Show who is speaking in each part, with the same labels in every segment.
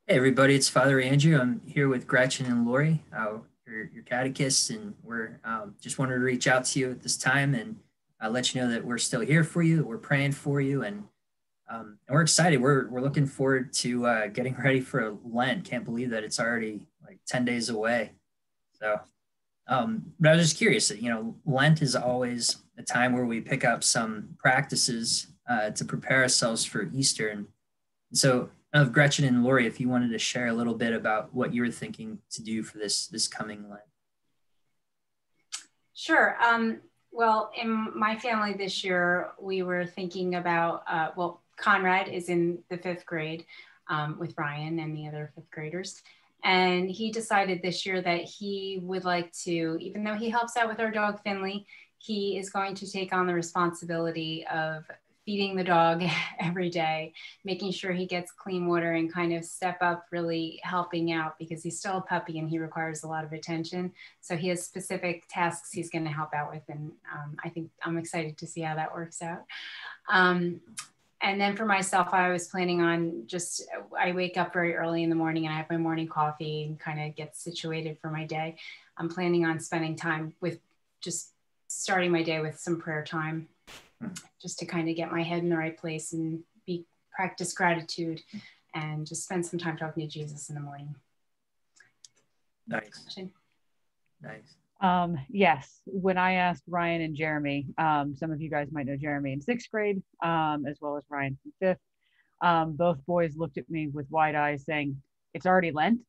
Speaker 1: Hey everybody, it's Father Andrew. I'm here with Gretchen and Lori, your catechists, and we're just wanted to reach out to you at this time and let you know that we're still here for you, that we're praying for you, and we're excited. We're looking forward to getting ready for Lent. Can't believe that it's already like 10 days away. So, but I was just curious. Lent is always a time where we pick up some practices to prepare ourselves for Easter, and so, of Gretchen and Lori, if you wanted to share a little bit about what you were thinking to do for this coming Lent.
Speaker 2: Sure. Well, in my family this year, we were thinking about, Conrad is in the fifth grade with Ryan and the other fifth graders. And he decided this year that he would like to, even though he helps out with our dog Finley, he is going to take on the responsibility of feeding the dog every day, making sure he gets clean water and kind of step up really helping out because he's still a puppy and he requires a lot of attention. So he has specific tasks he's going to help out with. And I think I'm excited to see how that works out. And then for myself, I was planning on I wake up very early in the morning and I have my morning coffee and kind of get situated for my day. I'm planning on spending time with just starting my day with some prayer time, just to kind of get my head in the right place and practice gratitude and just spend some time talking to Jesus in the morning.
Speaker 1: Nice. Nice.
Speaker 3: Yes, when I asked Ryan and Jeremy, some of you guys might know Jeremy in sixth grade, as well as Ryan from fifth. Both boys looked at me with wide eyes saying, "It's already Lent."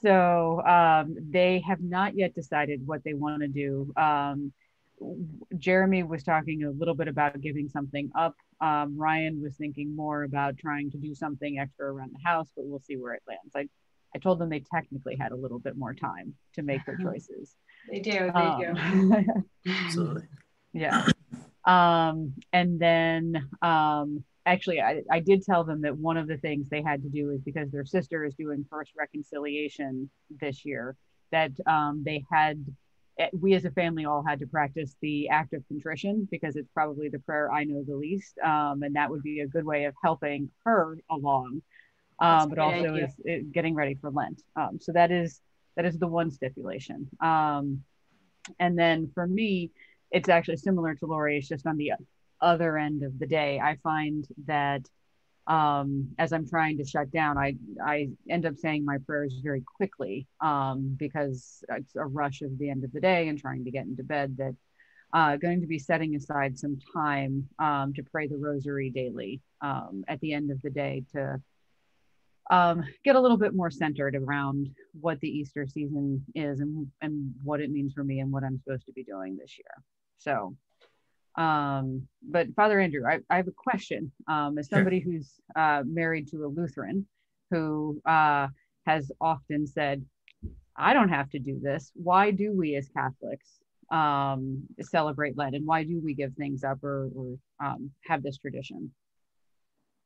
Speaker 3: So they have not yet decided what they want to do. Jeremy was talking a little bit about giving something up. Ryan was thinking more about trying to do something extra around the house, but we'll see where it lands. I told them they technically had a little bit more time to make their choices.
Speaker 2: They do.
Speaker 1: Absolutely.
Speaker 3: Yeah. And then actually, I did tell them that one of the things they had to do is because their sister is doing first reconciliation this year, that we as a family all had to practice the act of contrition because it's probably the prayer I know the least. And that would be a good way of helping her along. But also is getting ready for Lent. So that is the one stipulation. And then for me, it's actually similar to Lori. It's just on the other end of the day. I find that as I'm trying to shut down, I end up saying my prayers very quickly because it's a rush of the end of the day and trying to get into bed. That going to be setting aside some time to pray the rosary daily at the end of the day to get a little bit more centered around what the Easter season is and what it means for me and what I'm supposed to be doing this year. So, but Father Andrew, I have a question. As somebody who's married to a Lutheran who has often said, I don't have to do this. Why do we as Catholics celebrate Lent, and why do we give things up or have this tradition?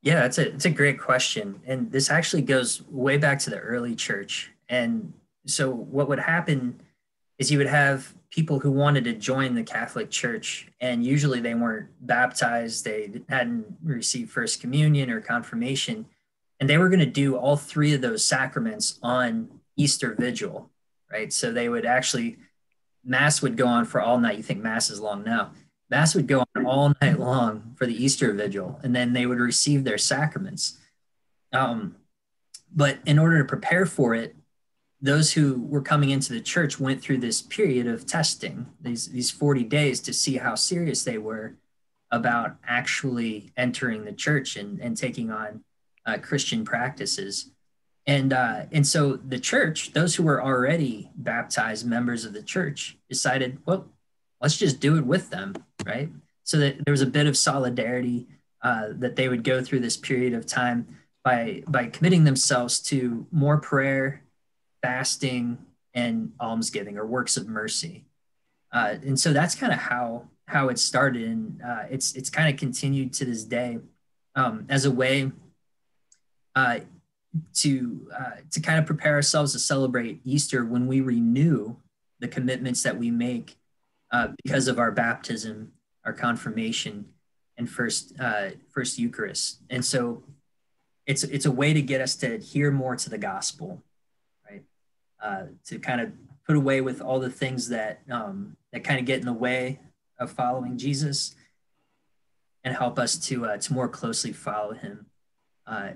Speaker 1: Yeah, it's a great question. And this actually goes way back to the early church. And so what would happen is you would have people who wanted to join the Catholic Church, and usually they weren't baptized, they hadn't received First Communion or confirmation, and they were going to do all three of those sacraments on Easter Vigil, right? So they would actually, Mass would go on for all night. You think Mass is long now. Mass would go on all night long for the Easter Vigil, and then they would receive their sacraments. But in order to prepare for it, those who were coming into the church went through this period of testing, these 40 days, to see how serious they were about actually entering the church and taking on Christian practices. And so the church, those who were already baptized members of the church, decided, well, let's just do it with them, right? So that there was a bit of solidarity that they would go through this period of time by committing themselves to more prayer, fasting, and almsgiving or works of mercy. And so that's kind of how it started, and it's kind of continued to this day as a way to kind of prepare ourselves to celebrate Easter when we renew the commitments that we make because of our baptism, our confirmation, and first Eucharist. And so it's a way to get us to adhere more to the gospel, right? To kind of put away with all the things that that kind of get in the way of following Jesus, and help us to more closely follow him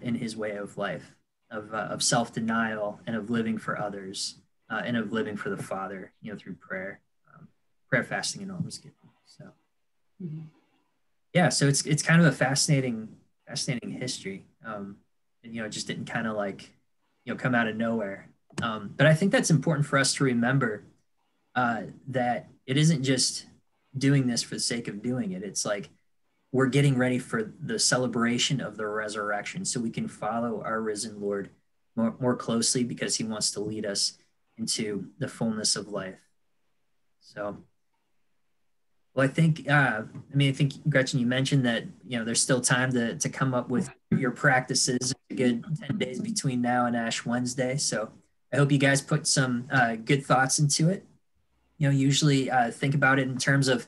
Speaker 1: in his way of life, of self-denial, and of living for others, and of living for the Father, through prayer, prayer, fasting, and almsgiving. So, yeah, so it's kind of a fascinating history. And, it just didn't kind of like, come out of nowhere. But I think that's important for us to remember, that it isn't just doing this for the sake of doing it. It's like we're getting ready for the celebration of the resurrection, so we can follow our risen Lord more closely, because he wants to lead us into the fullness of life. So, well, I think Gretchen, you mentioned that there's still time to come up with your practices. A good 10 days between now and Ash Wednesday. So I hope you guys put some good thoughts into it. Usually think about it in terms of,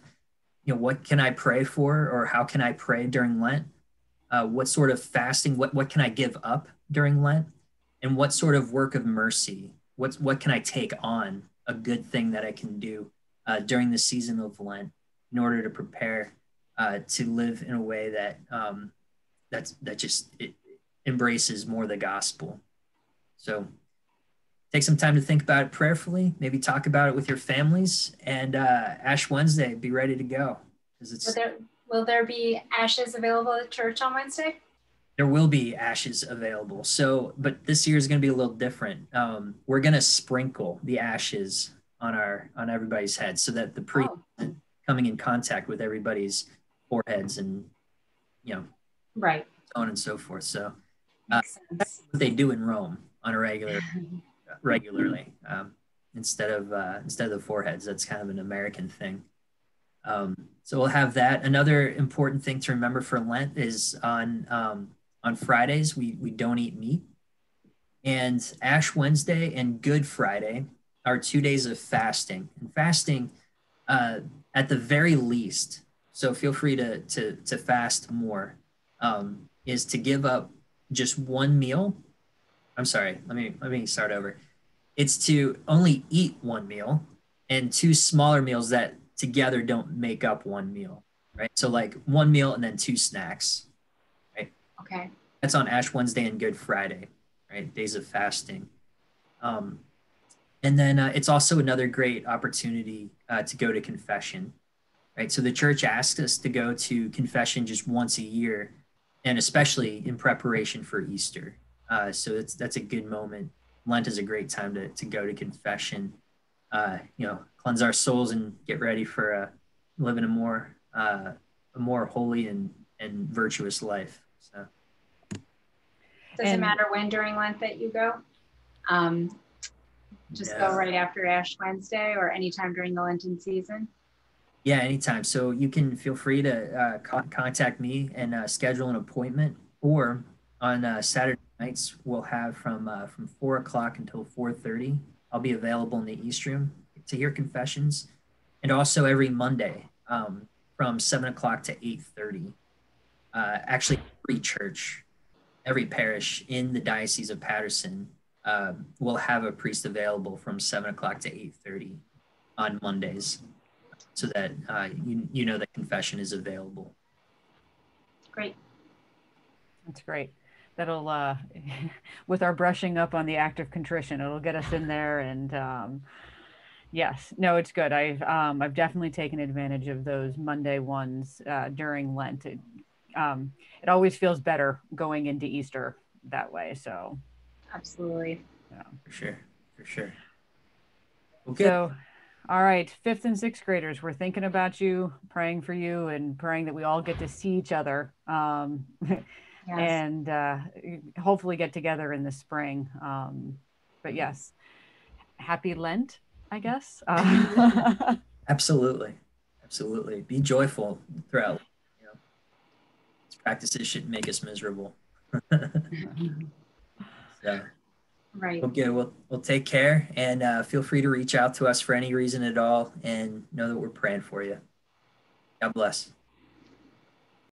Speaker 1: what can I pray for, or how can I pray during Lent? What sort of fasting, what can I give up during Lent? And what sort of work of mercy, what can I take on, a good thing that I can do during the season of Lent, in order to prepare to live in a way that it embraces more the gospel. So take some time to think about it prayerfully, maybe talk about it with your families, and Ash Wednesday, be ready to go.
Speaker 2: Will there be ashes available at church on Wednesday?
Speaker 1: There will be ashes available. So, but this year is going to be a little different. We're going to sprinkle the ashes on everybody's heads, so that the priest isn't coming in contact with everybody's foreheads, and
Speaker 2: right,
Speaker 1: so on and so forth. So
Speaker 2: makes sense.
Speaker 1: That's what they do in Rome on a regularly, instead of the foreheads. That's kind of an American thing. So we'll have that. Another important thing to remember for Lent is on Fridays we don't eat meat, and Ash Wednesday and Good Friday are 2 days of fasting. And fasting, at the very least, so feel free to fast more, is to give up just one meal. I'm sorry, let me start over. It's to only eat one meal and two smaller meals that together don't make up one meal, right? So like one meal and then two snacks, right?
Speaker 2: Okay.
Speaker 1: That's on Ash Wednesday and Good Friday, right? Days of fasting. And then it's also another great opportunity to go to confession, right? So the church asks us to go to confession just once a year, and especially in preparation for Easter. So that's a good moment. Lent is a great time to go to confession, cleanse our souls and get ready for living a more holy and virtuous life. So,
Speaker 2: does it matter when during Lent that you go? Just go right after Ash Wednesday, or anytime during the Lenten season?
Speaker 1: Yeah, anytime. So you can feel free to contact me and schedule an appointment, or on Saturday nights we'll have from 4 o'clock until 4:30. I'll be available in the East Room to hear confessions, and also every Monday from 7 o'clock to 8:30. Actually, every parish in the Diocese of Paterson will have a priest available from 7 o'clock to 8:30 on Mondays, so that you know that confession is available.
Speaker 2: Great.
Speaker 3: That's great. That'll with our brushing up on the act of contrition, it'll get us in there. And yes, no, it's good. I've definitely taken advantage of those Monday ones during Lent. It always feels better going into Easter that way. So
Speaker 2: absolutely.
Speaker 3: Yeah.
Speaker 1: For sure. Okay.
Speaker 3: So, all right, 5th and 6th graders, we're thinking about you, praying for you, and praying that we all get to see each other, yes. And hopefully get together in the spring. But yes, happy Lent, I guess.
Speaker 1: Absolutely. Be joyful throughout. These practices shouldn't make us miserable. So.
Speaker 2: Right.
Speaker 1: Okay, we'll take care, and feel free to reach out to us for any reason at all, and know that we're praying for you. God bless.